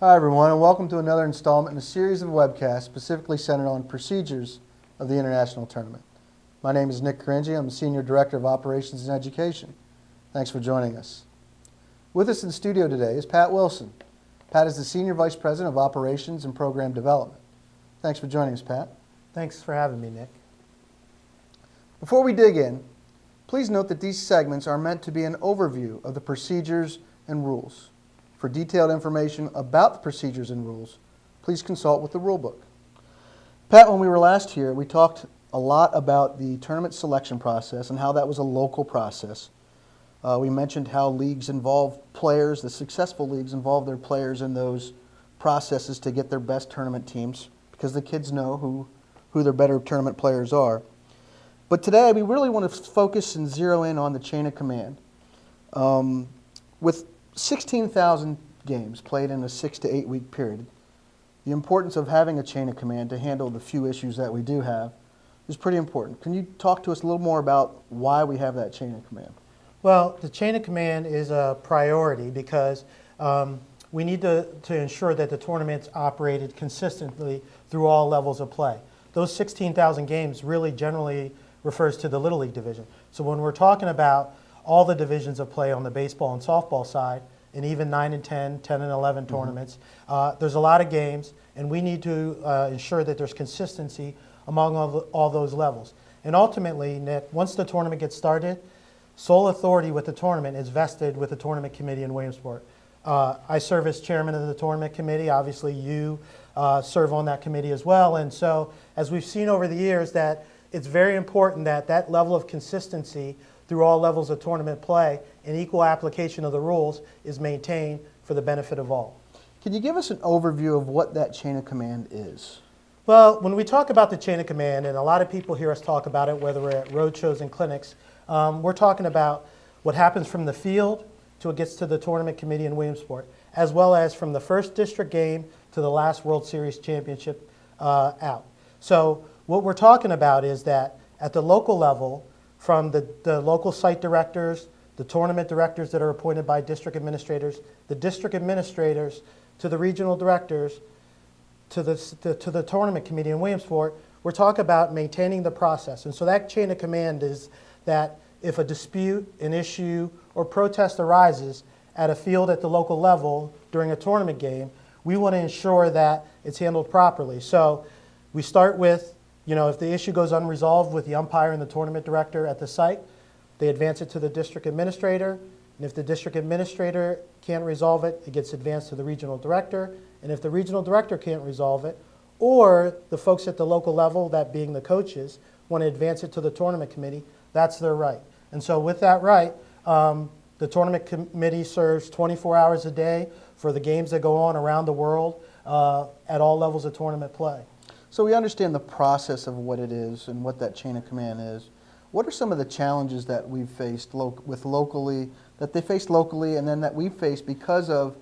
Hi everyone, and welcome to another installment in a series of webcasts specifically centered on procedures of the International Tournament. My name is Nick Caringi. I'm the Senior Director of Operations and Education. Thanks for joining us. With us in the studio today is Pat Wilson. Pat is the Senior Vice President of Operations and Program Development. Thanks for joining us, Pat. Thanks for having me, Nick. Before we dig in, please note that these segments are meant to be an overview of the procedures and rules. For detailed information about the procedures and rules, please consult with the rulebook. Pat, when we were last here, we talked a lot about the tournament selection process and how that was a local process. We mentioned how leagues involve players, the successful leagues involve their players in those processes to get their best tournament teams because the kids know who their better tournament players are. But today we really want to focus and zero in on the chain of command. With 16,000 games played in a 6 to 8 week period, the importance of having a chain of command to handle the few issues that we do have is pretty important. Can you talk to us a little more about why we have that chain of command? Well, the chain of command is a priority because we need to ensure that the tournament's operated consistently through all levels of play. Those 16,000 games really generally refers to the Little League division. So when we're talking about all the divisions of play on the baseball and softball side, and even 9 and 10, 10 and 11 tournaments, there's a lot of games, and we need to ensure that there's consistency among all those levels. And ultimately, Nick, once the tournament gets started, sole authority with the tournament is vested with the tournament committee in Williamsport. I serve as chairman of the tournament committee. Obviously, you serve on that committee as well. And so, as we've seen over the years, that it's very important that that level of consistency through all levels of tournament play and equal application of the rules is maintained for the benefit of all. Can you give us an overview of what that chain of command is? Well, when we talk about the chain of command, and a lot of people hear us talk about it, whether we're at road shows and clinics, we're talking about what happens from the field till it gets to the tournament committee in Williamsport, as well as from the first district game to the last World Series championship out. So what we're talking about is that at the local level, from the local site directors, the tournament directors that are appointed by district administrators, the district administrators to the regional directors, to the tournament committee in Williamsport, we're talking about maintaining the process. And so that chain of command is that if a dispute, an issue, or protest arises at a field at the local level during a tournament game, we want to ensure that it's handled properly. So we start with, if the issue goes unresolved with the umpire and the tournament director at the site, they advance it to the district administrator. And if the district administrator can't resolve it, it gets advanced to the regional director. And if the regional director can't resolve it, or the folks at the local level, that being the coaches, want to advance it to the tournament committee, that's their right. And so with that right, the tournament committee serves 24 hours a day for the games that go on around the world at all levels of tournament play. So we understand the process of what it is and what that chain of command is. What are some of the challenges that we've faced that they faced locally and then that we've faced because of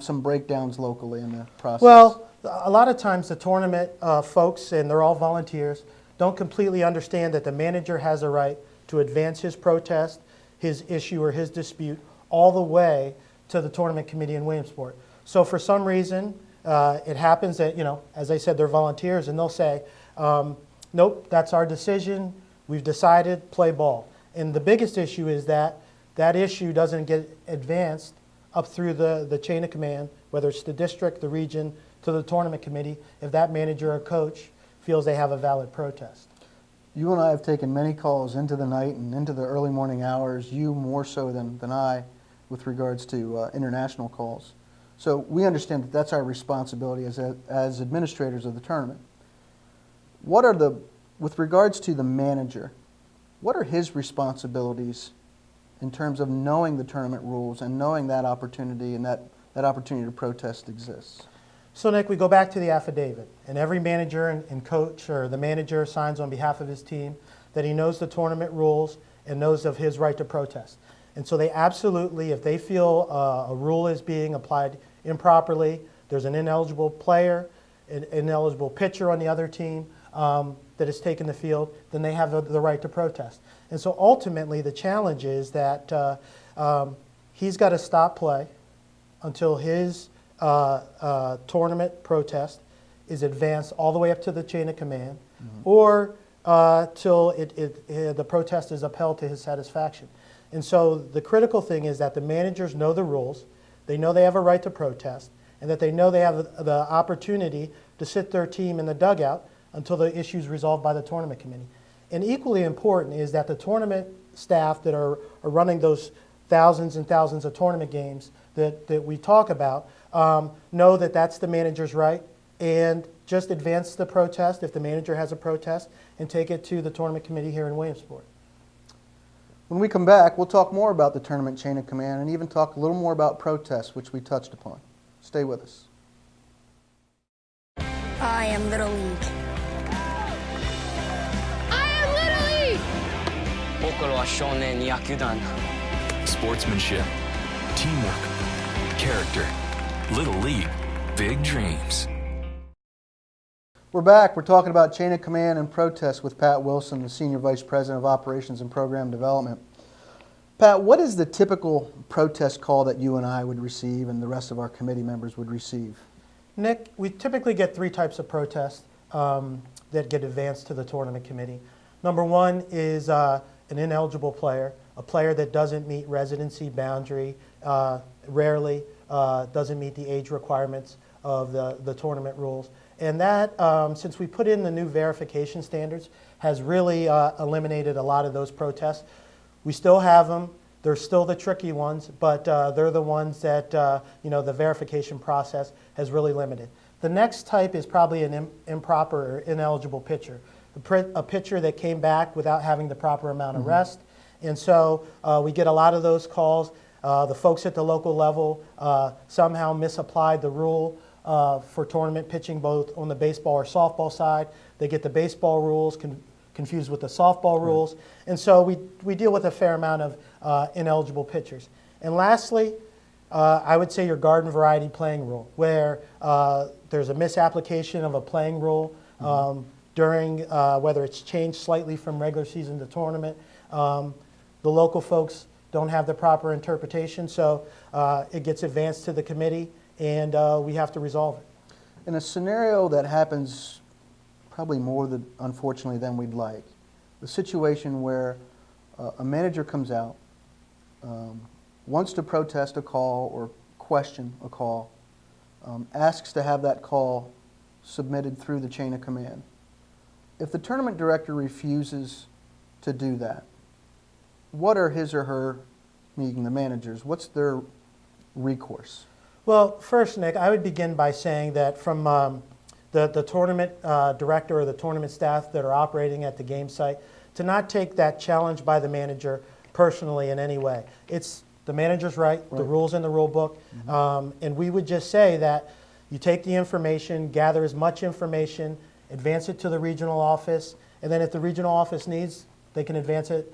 some breakdowns locally in the process? Well, a lot of times the tournament folks, and they're all volunteers, don't completely understand that the manager has a right to advance his protest, his issue, or his dispute all the way to the tournament committee in Williamsport. So for some reason, it happens that, as I said, they're volunteers, and they'll say, nope, that's our decision. We've decided, play ball. And the biggest issue is that that issue doesn't get advanced up through the chain of command, whether it's the district, the region, to the tournament committee, if that manager or coach feels they have a valid protest. You and I have taken many calls into the night and into the early morning hours, you more so than I, with regards to international calls. So we understand that that's our responsibility as administrators of the tournament. With regards to the manager, what are his responsibilities in terms of knowing the tournament rules and knowing that opportunity and that opportunity to protest exists? So Nick, we go back to the affidavit, and every manager and coach or the manager signs on behalf of his team that he knows the tournament rules and knows of his right to protest. And so they absolutely, if they feel a rule is being applied improperly, there's an ineligible player, an ineligible pitcher on the other team that has taken the field, then they have the right to protest. And so ultimately the challenge is that he's got to stop play until his tournament protest is advanced all the way up to the chain of command, or till the protest is upheld to his satisfaction. And so the critical thing is that the managers know the rules, they know they have a right to protest, and that they know they have the opportunity to sit their team in the dugout until the issue is resolved by the tournament committee. And equally important is that the tournament staff that are running those thousands and thousands of tournament games that we talk about know that that's the manager's right, and just advance the protest if the manager has a protest and take it to the tournament committee here in Williamsport. When we come back, we'll talk more about the tournament chain of command and even talk a little more about protests, which we touched upon. Stay with us. I am Little League. I am Little League! 僕らは少年野球団 Sportsmanship, teamwork, character, Little League, big dreams. We're back. We're talking about chain of command and protests with Pat Wilson, the Senior Vice President of Operations and Program Development. Pat, what is the typical protest call that you and I would receive and the rest of our committee members would receive? Nick, we typically get three types of protests that get advanced to the tournament committee. Number one is an ineligible player, a player that doesn't meet residency boundary, rarely doesn't meet the age requirements of the tournament rules. And that, since we put in the new verification standards, has really eliminated a lot of those protests. We still have them. They're still the tricky ones, but they're the ones that the verification process has really limited. The next type is probably an improper or ineligible pitcher, a pitcher that came back without having the proper amount of rest. And so we get a lot of those calls. The folks at the local level somehow misapplied the rule for tournament pitching, both on the baseball or softball side. They get the baseball rules confused with the softball rules. And so we deal with a fair amount of ineligible pitchers. And lastly, I would say your garden variety playing rule, where there's a misapplication of a playing rule during, whether it's changed slightly from regular season to tournament. The local folks don't have the proper interpretation, so it gets advanced to the committee, and we have to resolve it. In a scenario that happens probably more than, unfortunately, than we'd like, the situation where a manager comes out, wants to protest a call or question a call, asks to have that call submitted through the chain of command. If the tournament director refuses to do that, what are his or her, meaning the managers, what's their recourse? Well, first, Nick, I would begin by saying that from the tournament director or the tournament staff that are operating at the game site, to not take that challenge by the manager personally in any way. It's the manager's right, the rules in the rule book, and we would just say that you take the information, gather as much information, advance it to the regional office, and then if the regional office needs, they can advance it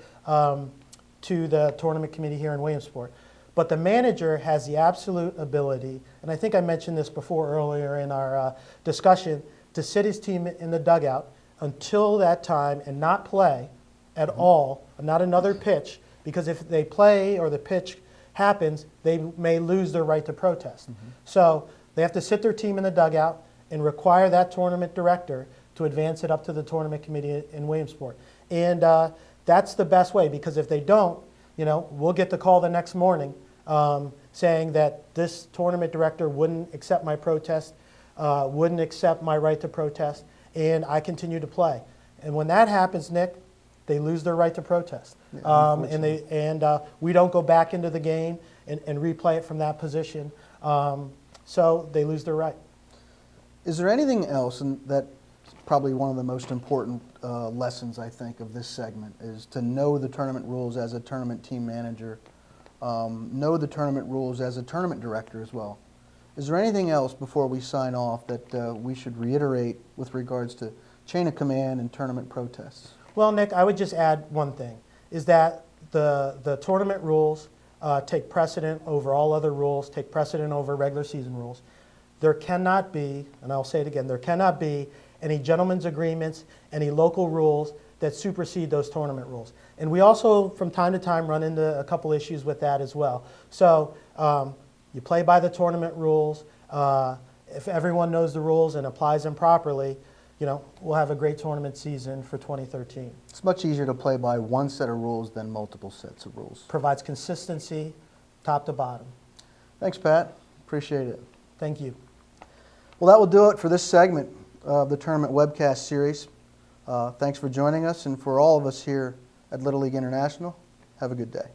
to the tournament committee here in Williamsport. But the manager has the absolute ability, and I think I mentioned this before earlier in our discussion, to sit his team in the dugout until that time and not play at all, not another pitch, because if they play or the pitch happens, they may lose their right to protest. So they have to sit their team in the dugout and require that tournament director to advance it up to the tournament committee in Williamsport. And that's the best way, because if they don't, we'll get the call the next morning saying that this tournament director wouldn't accept my protest, wouldn't accept my right to protest, and I continue to play. And when that happens, Nick, they lose their right to protest. And we don't go back into the game and replay it from that position. So they lose their right. Is there anything else, and that's probably one of the most important lessons, I think, of this segment, is to know the tournament rules as a tournament team manager, know the tournament rules as a tournament director as well. Is there anything else before we sign off that we should reiterate with regards to chain of command and tournament protests? Well, Nick, I would just add one thing, is that the tournament rules take precedent over all other rules, take precedent over regular season rules. There cannot be, and I'll say it again, there cannot be any gentlemen's agreements, any local rules that supersede those tournament rules. And we also, from time to time, run into a couple issues with that as well. So you play by the tournament rules. If everyone knows the rules and applies them properly, we'll have a great tournament season for 2013. It's much easier to play by one set of rules than multiple sets of rules. Provides consistency top to bottom. Thanks, Pat. Appreciate it. Thank you. Well, that will do it for this segment of the tournament webcast series. Thanks for joining us, and for all of us here at Little League International, have a good day.